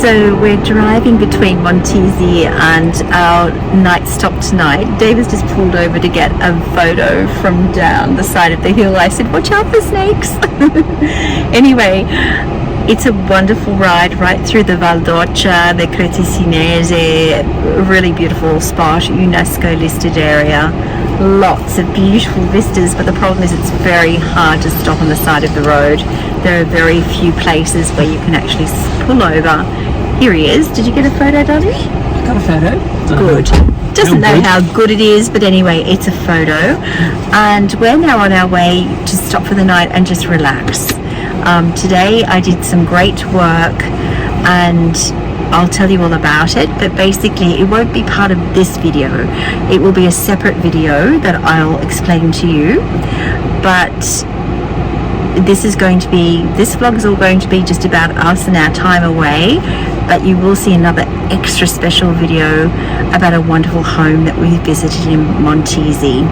So we're driving between Montesi and our night stop tonight. David's just pulled over to get a photo from down the side of the hill. I said, watch out for snakes. Anyway, it's a wonderful ride right through the Val D'Orcia, the Crete Senesi, really beautiful spot, UNESCO listed area. Lots of beautiful vistas, but the problem is it's very hard to stop on the side of the road. There are very few places where you can actually pull over. Here he is. Did you get a photo, darling? I got a photo. Good. Doesn't know how good it is, but anyway, it's a photo. And we're now on our way to stop for the night and just relax. Today I did some great work and I'll tell you all about it, but basically it won't be part of this video. It will be a separate video that I'll explain to you. But this vlog is all going to be just about us and our time away, but you will see another extra special video about a wonderful home that we visited in Montesi,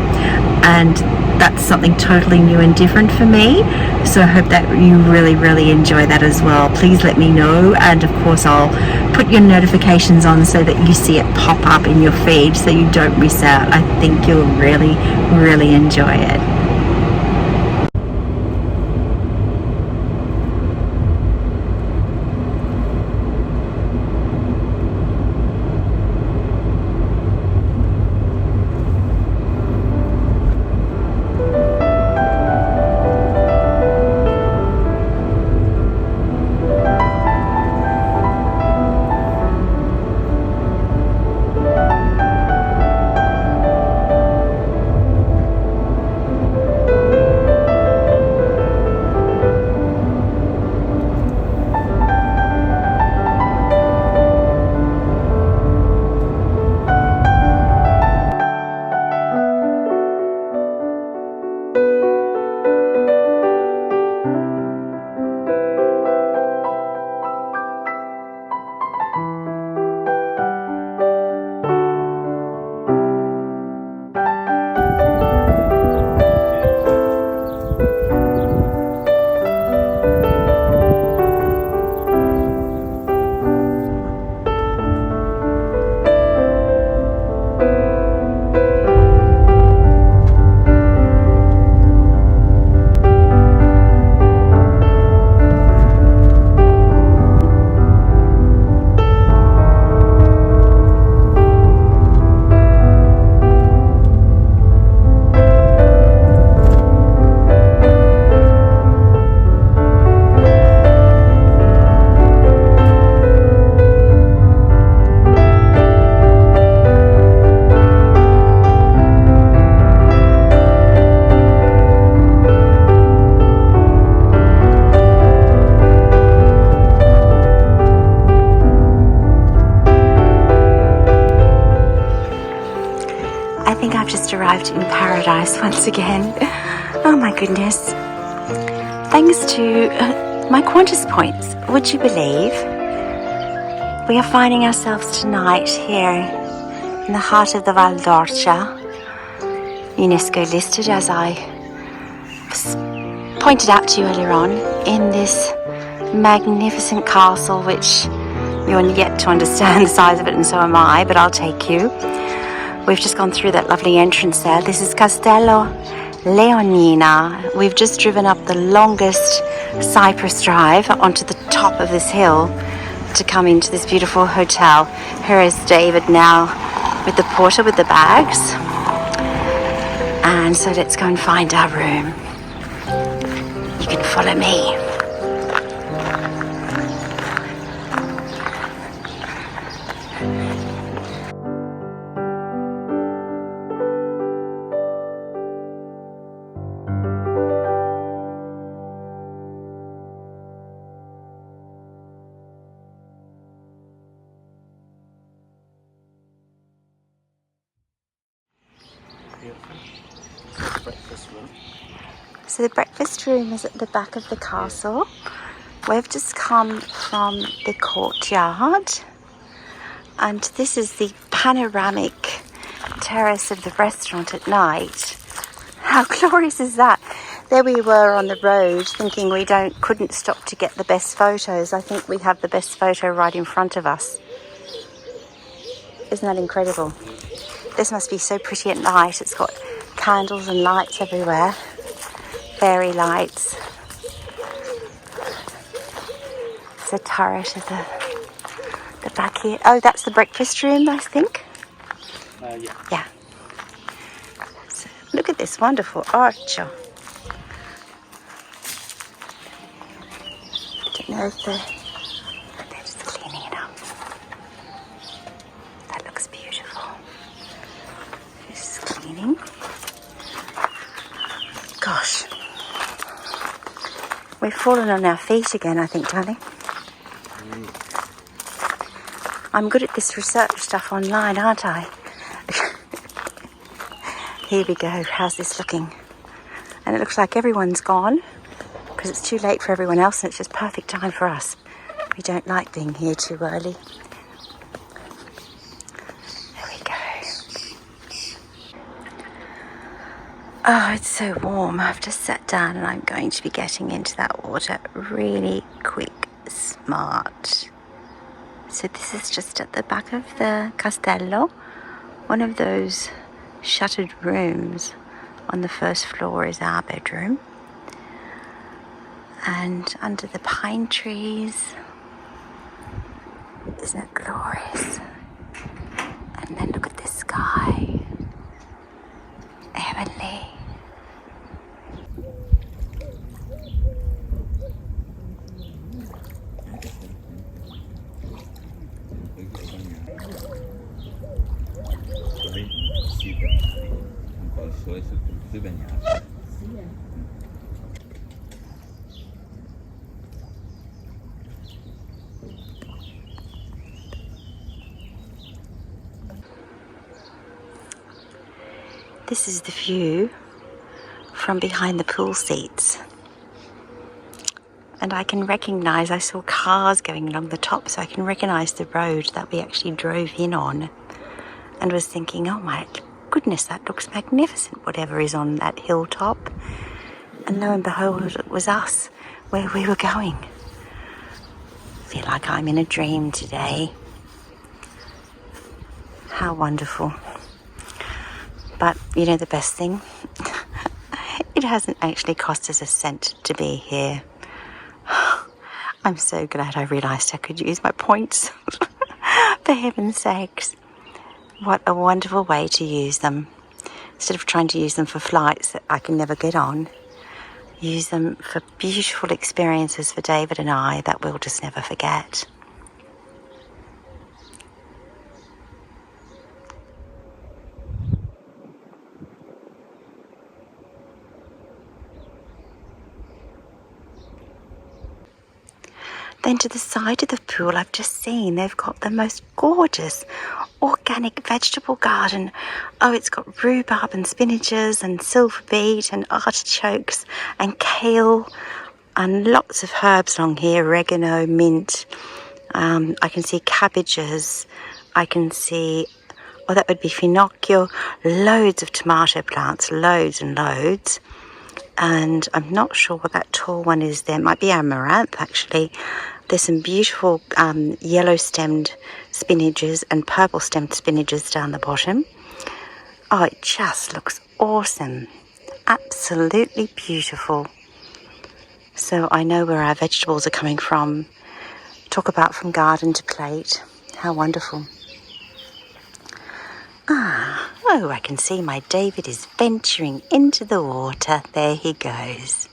and that's something totally new and different for me, so I hope that you really enjoy that as well. Please let me know, and of course I'll put your notifications on so that you see it pop up in your feed so you don't miss out. I think you'll really enjoy it. Arrived in paradise once again. Oh my goodness. Thanks to my Qantas points, would you believe? We are finding ourselves tonight here in the heart of the Val D'Orcia, UNESCO listed, as I pointed out to you earlier on, in this magnificent castle, which you're yet to understand the size of it, and so am I, but I'll take you. We've just gone through that lovely entrance there. This is Castello Leonina. We've just driven up the longest cypress drive onto the top of this hill to come into this beautiful hotel. Here is David now with the porter with the bags. And so let's go and find our room. You can follow me. So the breakfast room is at the back of the castle. We've just come from the courtyard, and this is the panoramic terrace of the restaurant at night. How glorious is that? There we were on the road thinking we couldn't stop to get the best photos. I think we have the best photo right in front of us. Isn't that incredible? This must be so pretty at night. It's got candles and lights everywhere. Fairy lights. It's a turret at the back here. Oh, that's the breakfast room, I think. Yeah. Yeah. So, look at this wonderful archer. I don't know if they're just cleaning it up. That looks beautiful. This is cleaning. Gosh. We've fallen on our feet again, I think, darling. I'm good at this research stuff online, aren't I? Here we go. How's this looking? And it looks like everyone's gone because it's too late for everyone else and it's just perfect time for us. We don't like being here too early. There we go. Oh, it's so warm. I've just sat down and I'm going to be getting into that water really quick, smart. So this is just at the back of the Castello, one of those shuttered rooms. On the first floor is our bedroom. And under the pine trees, isn't it glorious? And then look at the sky, heavenly. This is the view from behind the pool seats. And I can recognise, I saw cars going along the top, so I can recognise the road that we actually drove in on. And was thinking, oh my goodness, that looks magnificent, whatever is on that hilltop. And lo and behold, it was us, where we were going. I feel like I'm in a dream today. How wonderful. But you know the best thing? It hasn't actually cost us a cent to be here. I'm so glad I realised I could use my points. For heaven's sakes. What a wonderful way to use them. Instead of trying to use them for flights that I can never get on, use them for beautiful experiences for David and I that we'll just never forget. Then to the side of the pool, I've just seen they've got the most gorgeous organic vegetable garden. Oh, it's got rhubarb and spinaches and silver beet and artichokes and kale and lots of herbs along here, oregano, mint. I can see cabbages. I can see, oh, that would be finocchio, loads of tomato plants, loads and loads. And I'm not sure what that tall one is there. It might be amaranth, actually. There's some beautiful yellow-stemmed spinaches and purple-stemmed spinaches down the bottom. Oh, it just looks awesome. Absolutely beautiful. So I know where our vegetables are coming from. Talk about from garden to plate. How wonderful. Oh, I can see my David is venturing into the water. There he goes.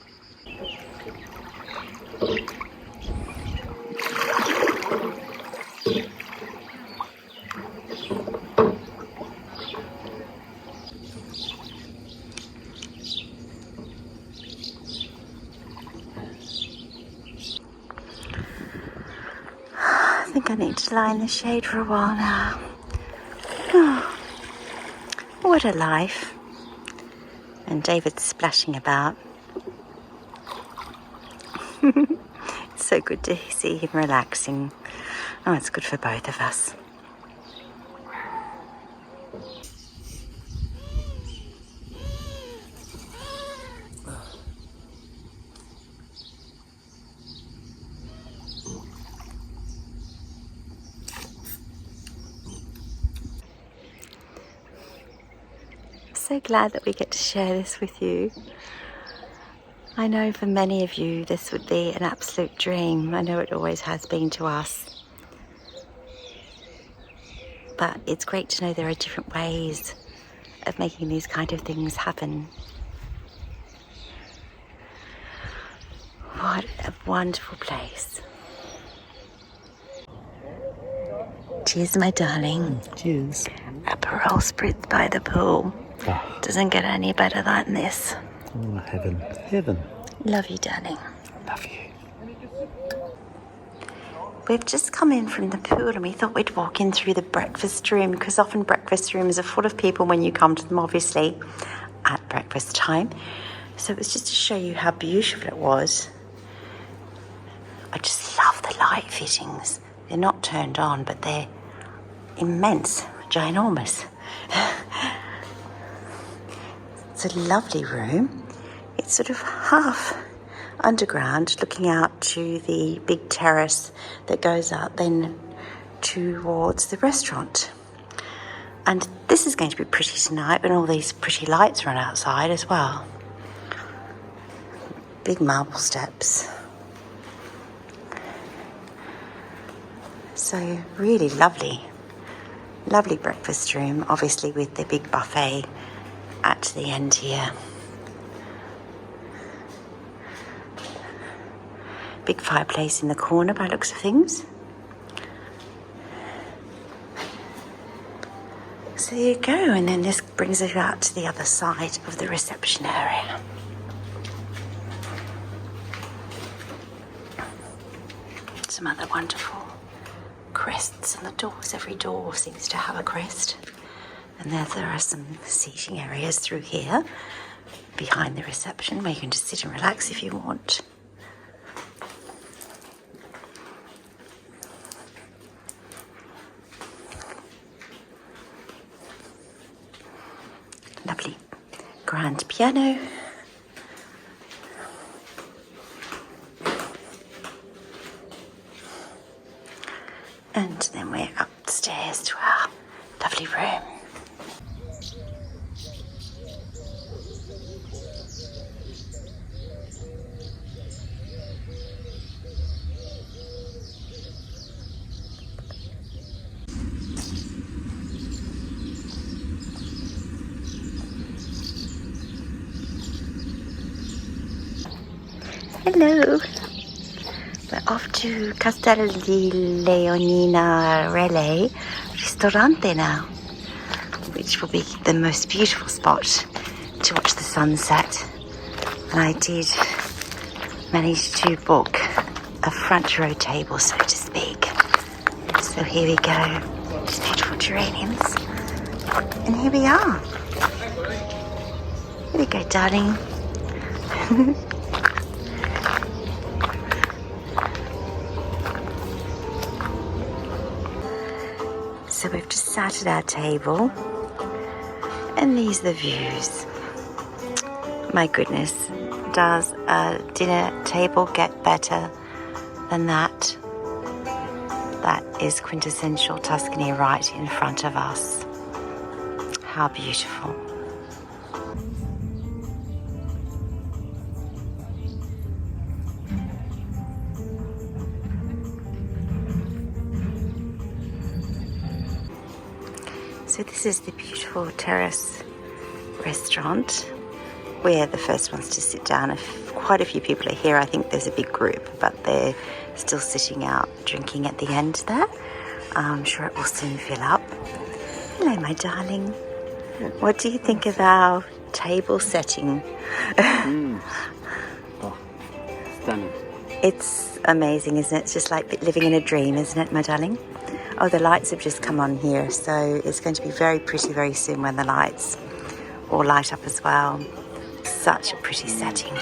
I think I need to lie in the shade for a while now. Oh, what a life. And David's splashing about. It's so good to see him relaxing. Oh, it's good for both of us. so glad that we get to share this with you. I know for many of you this would be an absolute dream. I know it always has been to us. But it's great to know there are different ways of making these kind of things happen. What a wonderful place. Cheers, my darling. Cheers. Aperol spritz by the pool. Oh. Doesn't get any better than this. Oh, heaven. Heaven. Love you, darling. Love you. We've just come in from the pool and we thought we'd walk in through the breakfast room, because often breakfast rooms are full of people when you come to them, obviously, at breakfast time. So it was just to show you how beautiful it was. I just love the light fittings. They're not turned on, but they're immense, ginormous. It's a lovely room. It's sort of half underground, looking out to the big terrace that goes out then towards the restaurant. And this is going to be pretty tonight when all these pretty lights are on outside as well. Big marble steps. So really lovely breakfast room, obviously with the big buffet at the end here. Big fireplace in the corner by looks of things. So there you go, and then this brings us out to the other side of the reception area. Some other wonderful crests on the doors. Every door seems to have a crest. And there are some seating areas through here behind the reception where you can just sit and relax if you want. Lovely grand piano. And then we're upstairs to our lovely room. Hello. We're off to Castello Leonina Relais Ristorante now, which will be the most beautiful spot to watch the sunset. And I did manage to book a front row table, so to speak. So here we go. Just beautiful geraniums. And here we are. Here we go, darling. So we've just sat at our table, and these are the views. My goodness, does a dinner table get better than that? That is quintessential Tuscany right in front of us. How beautiful. So this is the beautiful terrace restaurant. We're the first ones to sit down. Quite a few people are here. I think there's a big group, but they're still sitting out drinking at the end there. I'm sure it will soon fill up. Hello, my darling. What do you think of our table setting? Oh, stunning. It's amazing, isn't it? It's just like living in a dream, isn't it, my darling? Oh, the lights have just come on here, so it's going to be very pretty very soon when the lights all light up as well. Such a pretty setting.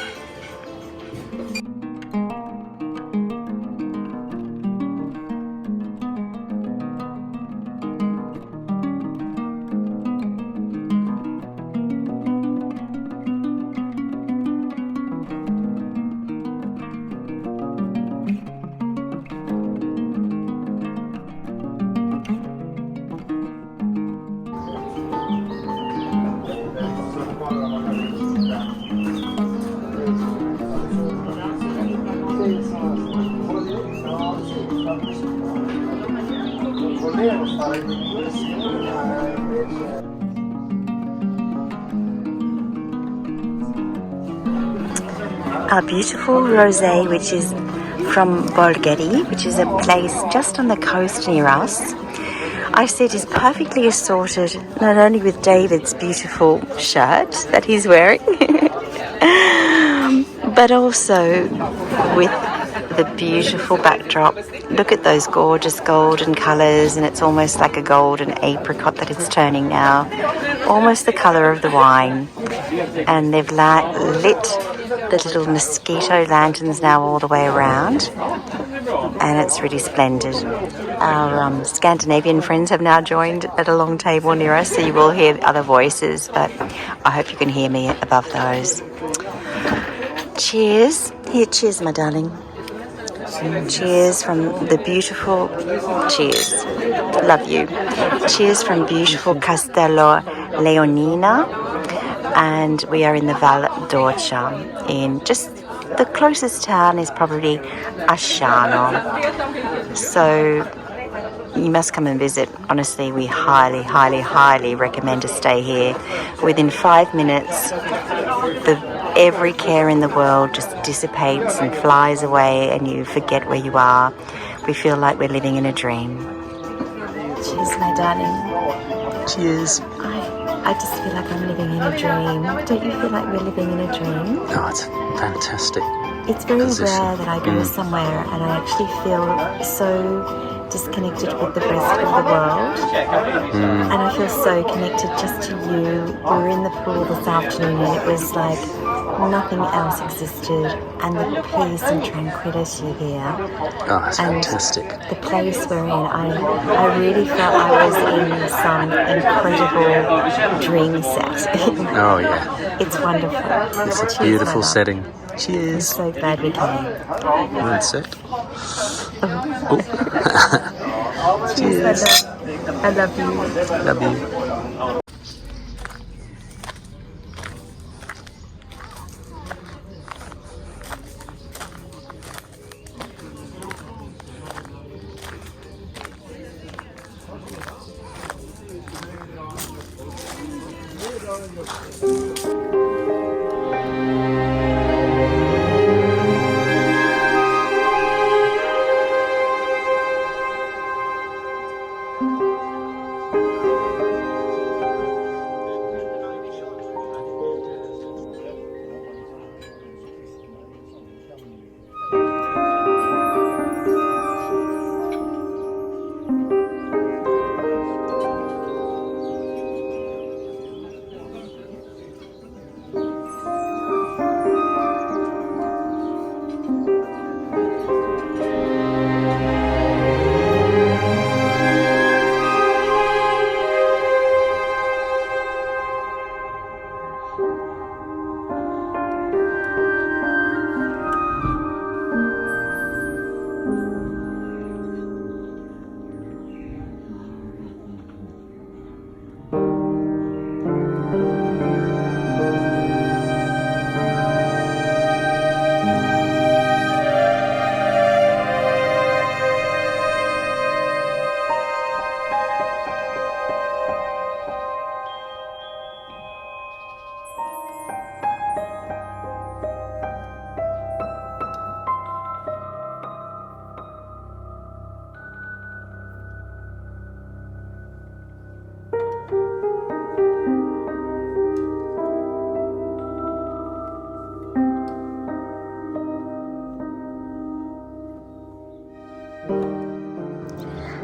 Our beautiful rosé, which is from Bolgheri, which is a place just on the coast near us. I said is perfectly assorted, not only with David's beautiful shirt that he's wearing, but also with the beautiful backdrop. Look at those gorgeous golden colours, and it's almost like a golden apricot that it's turning now, almost the colour of the wine. And they've lit the little mosquito lanterns now all the way around, and it's really splendid. Our Scandinavian friends have now joined at a long table near us, so you will hear other voices, but I hope you can hear me above those. Cheers. Here, cheers, my darling. Cheers from the beautiful, cheers, love you. Cheers from beautiful Castello Leonina, and we are in the Val D'Orcia. In just the closest town is probably Asciano, so you must come and visit. Honestly, we highly, highly, highly recommend to stay here. Within 5 minutes, every care in the world just dissipates and flies away, and you forget where you are. We feel like we're living in a dream. Cheers, my darling. Cheers. I just feel like I'm living in a dream. Don't you feel like we're living in a dream? Oh, it's fantastic. It's very rare that I go somewhere and I actually feel so disconnected with the rest of the world, and I feel so connected just to you. We were in the pool this afternoon and it was like nothing else existed, and the peace and tranquility here. Oh, that's and fantastic. The place we're in, I really felt I was in some incredible dream set. Oh yeah, it's wonderful. It's a beautiful setting. Cheers. I'm so glad we came. One sec. Cheers. I love you. Love you.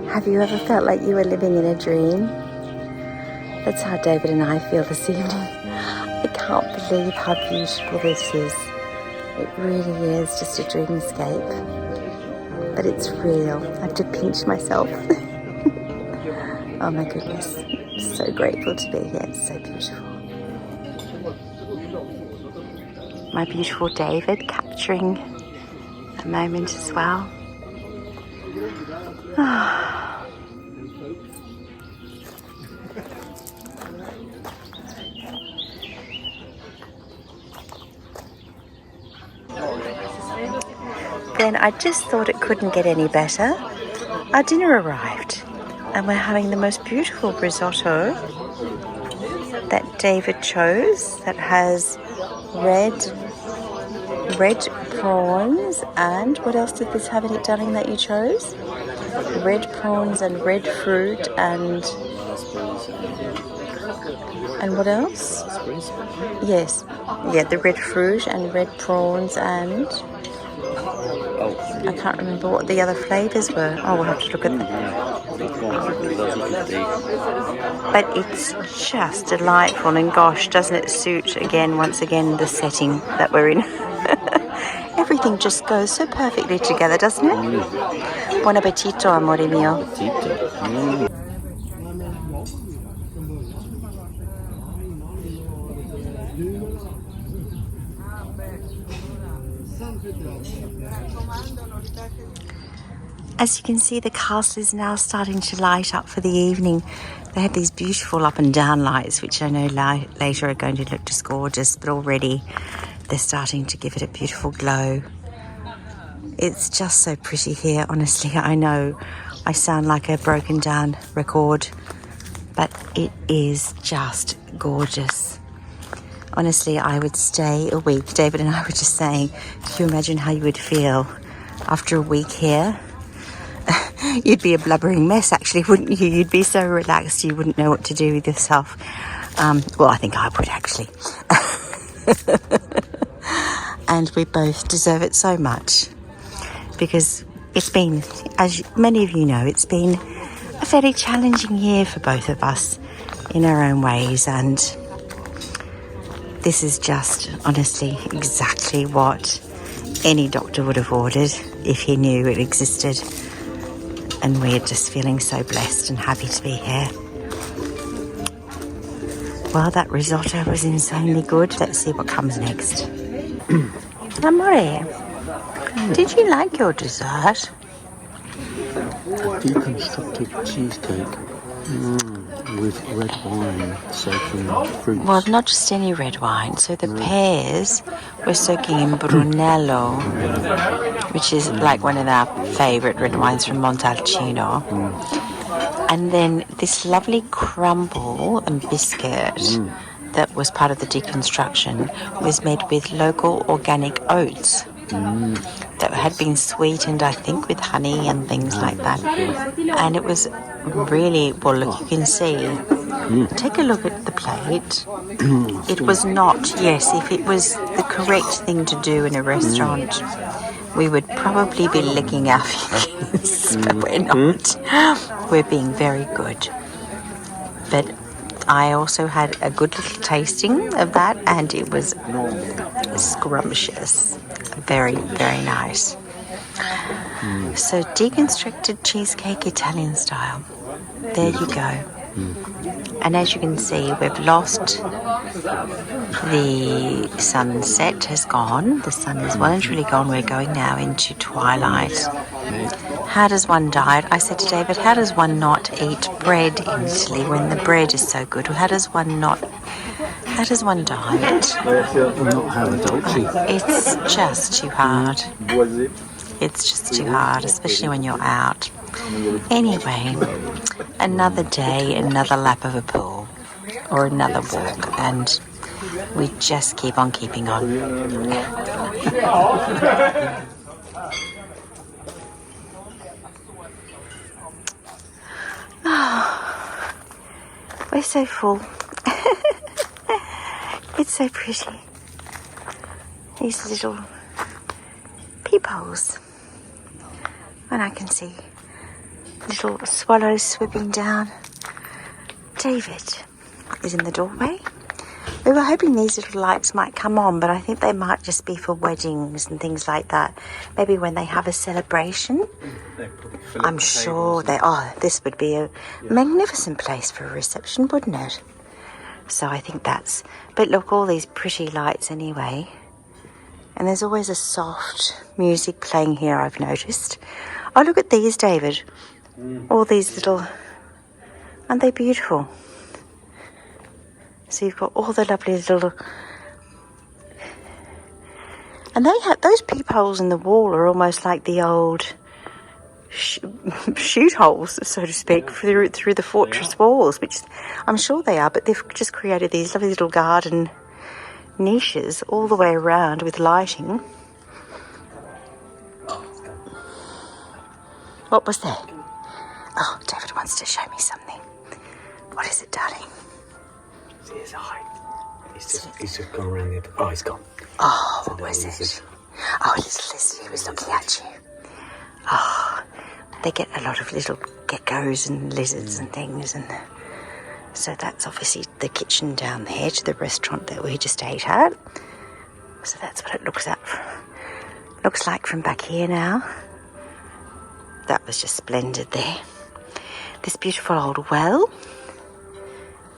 Have you ever felt like you were living in a dream? That's how David and I feel this evening. I can't believe how beautiful this is. It really is just a dreamscape. But it's real. I have to pinch myself. Oh my goodness. I'm so grateful to be here. It's so beautiful. My beautiful David capturing a moment as well. Then I just thought it couldn't get any better. Our dinner arrived. And we're having the most beautiful risotto that David chose, that has red prawns, and what else did this have in it, darling, that you chose? Red prawns and red fruit and what else? Yes, yeah, the red fruit and red prawns, and I can't remember what the other flavours were. Oh, we'll have to look at them. But it's just delightful, and gosh, doesn't it suit once again the setting that we're in. Everything just goes so perfectly together, doesn't it? Buon appetito, amore mio. As you can see, the castle is now starting to light up for the evening. They have these beautiful up and down lights, which I know later are going to look just gorgeous, but already they're starting to give it a beautiful glow. It's just so pretty here, honestly. I know I sound like a broken down record, but it is just gorgeous. Honestly, I would stay a week. David and I were just saying, can you imagine how you would feel after a week here? You'd be a blubbering mess, actually, wouldn't you? You'd be so relaxed you wouldn't know what to do with yourself. Well, I think I would, actually. And we both deserve it so much, because it's been, as many of you know, it's been a fairly challenging year for both of us in our own ways, and this is just honestly exactly what any doctor would have ordered if he knew it existed. And we're just feeling so blessed and happy to be here. Well, that risotto was insanely good. Let's see what comes next. Amore, did you like your dessert? Deconstructed cheesecake with red wine soaking fruits. Well, not just any red wine. So the pears were soaking in Brunello, which is like one of our favourite red wines from Montalcino. And then this lovely crumble and biscuit that was part of the deconstruction was made with local organic oats that had been sweetened, I think, with honey and things like that. And it was really, well, look, you can see. Take a look at the plate. It was not, yes, if it was the correct thing to do in a restaurant, we would probably be licking our fingers, but we're not. We're being very good. But I also had a good little tasting of that, and it was scrumptious. Very, very nice. So deconstructed cheesecake Italian style. There you go. And as you can see, we've lost the sunset has gone. The sun is well and truly gone. We're going now into twilight. How does one diet? I said to David, how does one not eat bread in Italy when the bread is so good? How does one diet? Not have a dolce. It's just too hard. It's just too hard, especially when you're out. Anyway, another day, another lap of a pool, or another walk, and we just keep on keeping on. Oh, we're so full. It's so pretty. These little peepholes. And I can see little swallows swooping down. David is in the doorway. We were hoping these little lights might come on, but I think they might just be for weddings and things like that. Maybe when they have a celebration. I'm sure this would be a magnificent place for a reception, wouldn't it? So I think but look, all these pretty lights anyway. And there's always a soft music playing here, I've noticed. Oh, look at these, David. All these little, aren't they beautiful? So you've got all the lovely little, and they have those peepholes in the wall are almost like the old shoot holes, so to speak, through the fortress walls, which I'm sure they are, but they've just created these lovely little garden niches all the way around with lighting. What was that? Oh, David wants to show me something. What is it, darling? See his eye. He's just gone around the... Oh, he's gone. Oh, what was it? Oh, a little lizard. He was looking at you. Oh, they get a lot of little geckos and lizards and things, and so that's obviously the kitchen down there to the restaurant that we just ate at. So that's what it looks like from back here now. That was just splendid there. This beautiful old well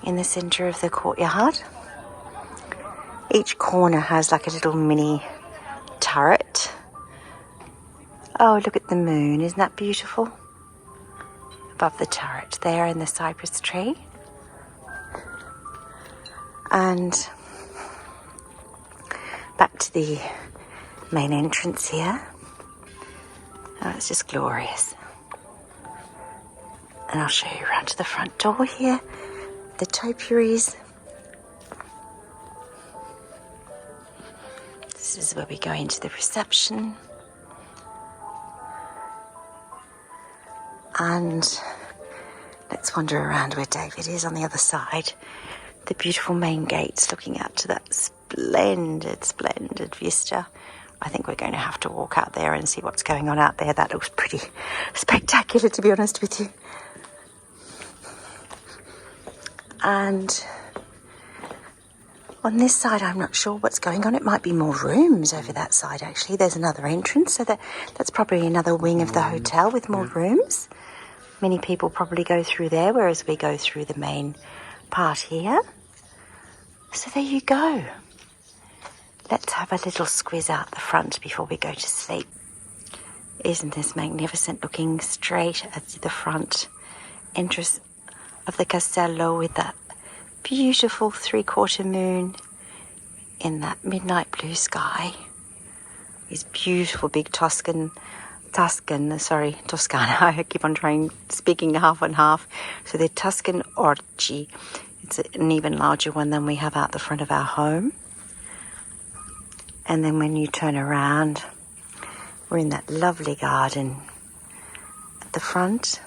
in the centre of the courtyard. Each corner has like a little mini turret. Oh, look at the moon. Isn't that beautiful? Above the turret there in the cypress tree. And back to the main entrance here. Oh, it's just glorious. And I'll show you around to the front door here. The topiaries. This is where we go into the reception. And let's wander around where David is on the other side. The beautiful main gates looking out to that splendid, splendid vista. I think we're going to have to walk out there and see what's going on out there. That looks pretty spectacular, to be honest with you. And on this side, I'm not sure what's going on. It might be more rooms over that side, actually. There's another entrance, so that's probably another wing of the hotel with more rooms. Many people probably go through there, whereas we go through the main part here. So there you go. Let's have a little squiz out the front before we go to sleep. Isn't this magnificent, looking straight at the front entrance of the Castello with that beautiful three-quarter moon in that midnight blue sky. These beautiful big Toscana. I keep on speaking half and half. So the Tuscan orchi. It's an even larger one than we have out the front of our home. And then when you turn around, we're in that lovely garden at the front.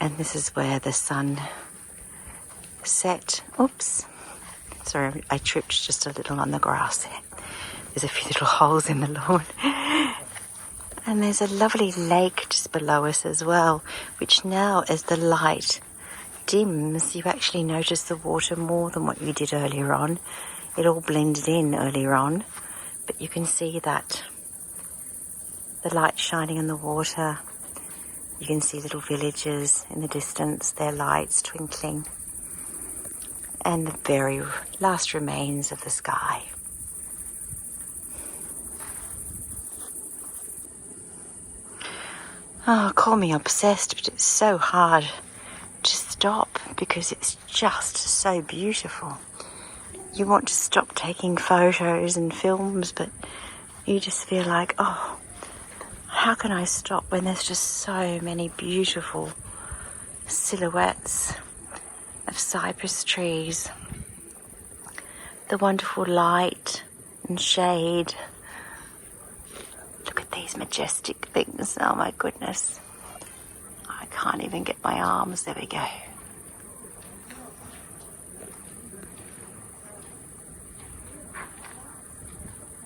And this is where the sun set. Oops. Sorry, I tripped just a little on the grass there. There's a few little holes in the lawn. And there's a lovely lake just below us as well, which now, as the light dims, you actually notice the water more than what you did earlier on. It all blended in earlier on, but you can see that the light shining on the water. You can see little villages in the distance, their lights twinkling, and the very last remains of the sky. Oh, call me obsessed, but it's so hard to stop because it's just so beautiful. You want to stop taking photos and films, but you just feel like, oh, how can I stop when there's just so many beautiful silhouettes of cypress trees, the wonderful light and shade. Look at these majestic things. Oh my goodness. I can't even get my arms. There we go.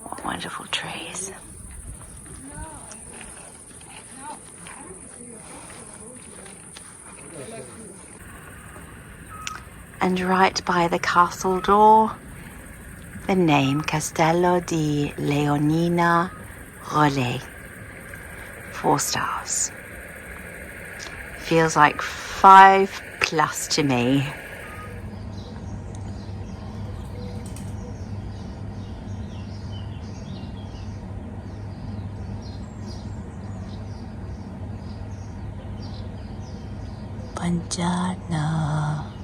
What wonderful trees. And right by the castle door, the name Castello Leonina Relais. 4 stars. Feels like 5+ to me. Buongiorno.